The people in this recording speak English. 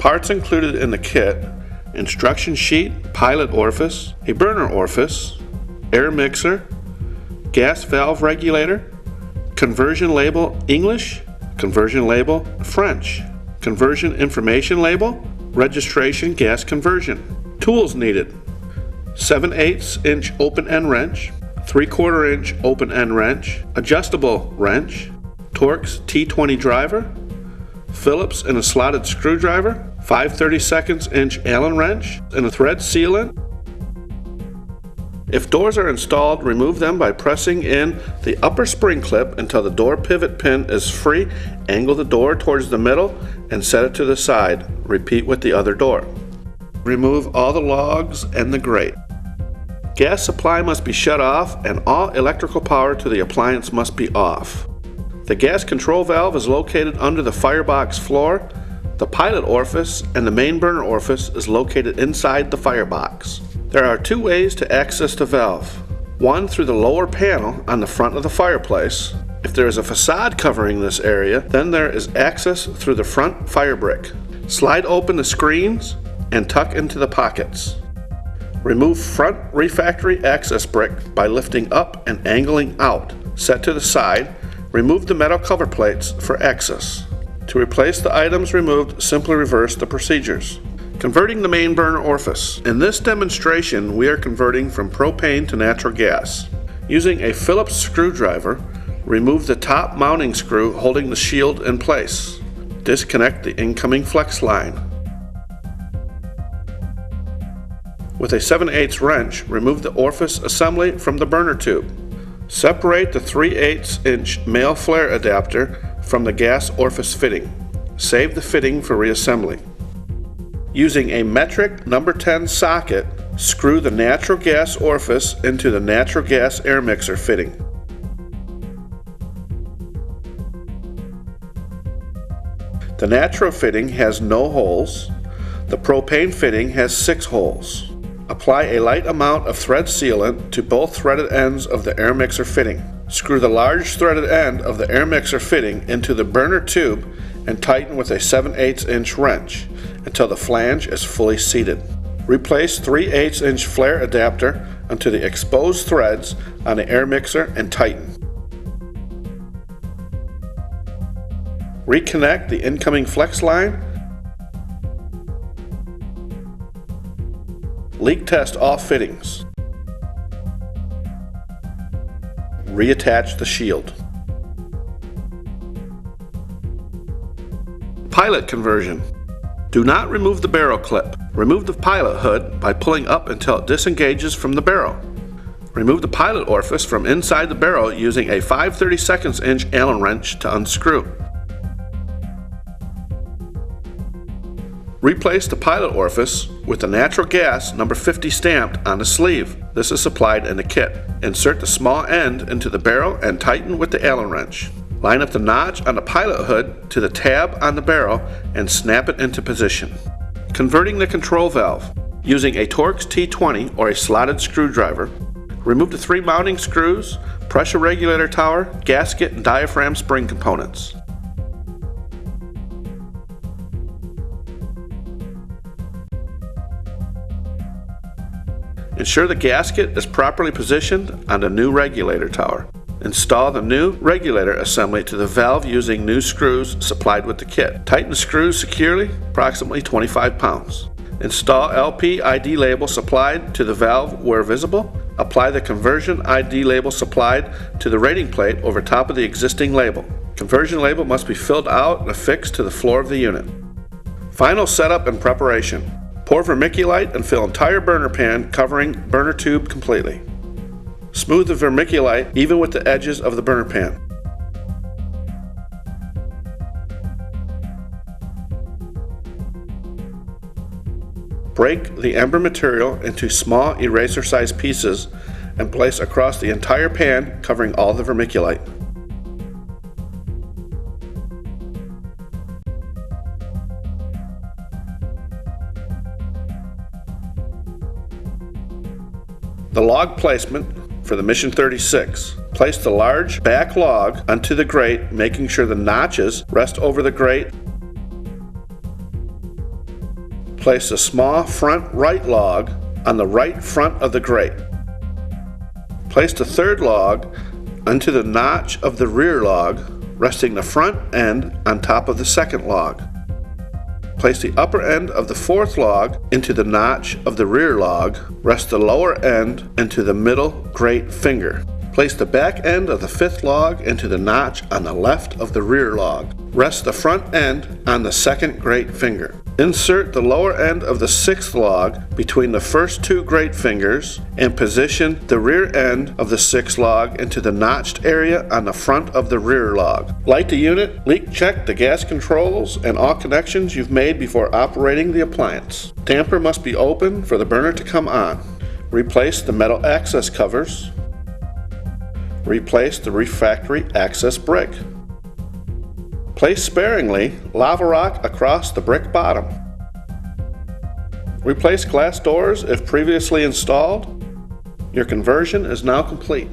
Parts included in the kit: instruction sheet, pilot orifice, a burner orifice, air mixer, gas valve regulator, conversion label English, conversion label French, conversion information label, registration gas conversion. Tools needed: 7/8 inch open end wrench, 3/4 inch open end wrench, adjustable wrench, Torx T20 driver, Phillips and a slotted screwdriver, 5/32 inch Allen wrench, and a thread sealant. If doors are installed, remove them by pressing in the upper spring clip until the door pivot pin is free. Angle the door towards the middle and set it to the side. Repeat with the other door. Remove all the logs and the grate. Gas supply must be shut off and all electrical power to the appliance must be off. The gas control valve is located under the firebox floor. The pilot orifice and the main burner orifice is located inside the firebox. There are two ways to access the valve. One through the lower panel on the front of the fireplace. If there is a facade covering this area, then there is access through the front fire brick. Slide open the screens and tuck into the pockets. Remove front refractory access brick by lifting up and angling out. Set to the side. Remove the metal cover plates for access. To replace the items removed, simply reverse the procedures. Converting the main burner orifice. In this demonstration, we are converting from propane to natural gas. Using a Phillips screwdriver, remove the top mounting screw holding the shield in place. Disconnect the incoming flex line. With a 7/8 wrench, remove the orifice assembly from the burner tube. Separate the 3/8 inch male flare adapter from the gas orifice fitting. Save the fitting for reassembly. Using a metric number 10 socket, screw the natural gas orifice into the natural gas air mixer fitting. The natural fitting has no holes. The propane fitting has 6 holes. Apply a light amount of thread sealant to both threaded ends of the air mixer fitting. Screw the large threaded end of the air mixer fitting into the burner tube and tighten with a 7/8 inch wrench until the flange is fully seated. Replace 3/8 inch flare adapter onto the exposed threads on the air mixer and tighten. Reconnect the incoming flex line. Leak test all fittings. Reattach the shield. Pilot conversion. Do not remove the barrel clip. Remove the pilot hood by pulling up until it disengages from the barrel. Remove the pilot orifice from inside the barrel using a 5/32 inch Allen wrench to unscrew. Replace the pilot orifice with the natural gas number 50 stamped on the sleeve. This is supplied in the kit. Insert the small end into the barrel and tighten with the Allen wrench. Line up the notch on the pilot hood to the tab on the barrel and snap it into position. Converting the control valve. Using a Torx T20 or a slotted screwdriver, remove the 3 mounting screws, pressure regulator tower, gasket, and diaphragm spring components. Ensure the gasket is properly positioned on the new regulator tower. Install the new regulator assembly to the valve using new screws supplied with the kit. Tighten the screws securely, approximately 25 pounds. Install LP ID label supplied to the valve where visible. Apply the conversion ID label supplied to the rating plate over top of the existing label. Conversion label must be filled out and affixed to the floor of the unit. Final setup and preparation. Pour vermiculite and fill entire burner pan covering burner tube completely. Smooth the vermiculite even with the edges of the burner pan. Break the ember material into small eraser-sized pieces and place across the entire pan covering all the vermiculite. The log placement for the Mission 36. Place the large back log onto the grate, making sure the notches rest over the grate. Place the small front right log on the right front of the grate. Place the third log into the notch of the rear log, resting the front end on top of the second log. Place the upper end of the fourth log into the notch of the rear log. Rest the lower end into the middle grate finger. Place the back end of the fifth log into the notch on the left of the rear log. Rest the front end on the second grate finger. Insert the lower end of the sixth log between the first two grate fingers and position the rear end of the sixth log into the notched area on the front of the rear log. Light the unit, leak check the gas controls and all connections you've made before operating the appliance. Tamper must be open for the burner to come on. Replace the metal access covers. Replace the refractory access brick. Place sparingly lava rock across the brick bottom. Replace glass doors if previously installed. Your conversion is now complete.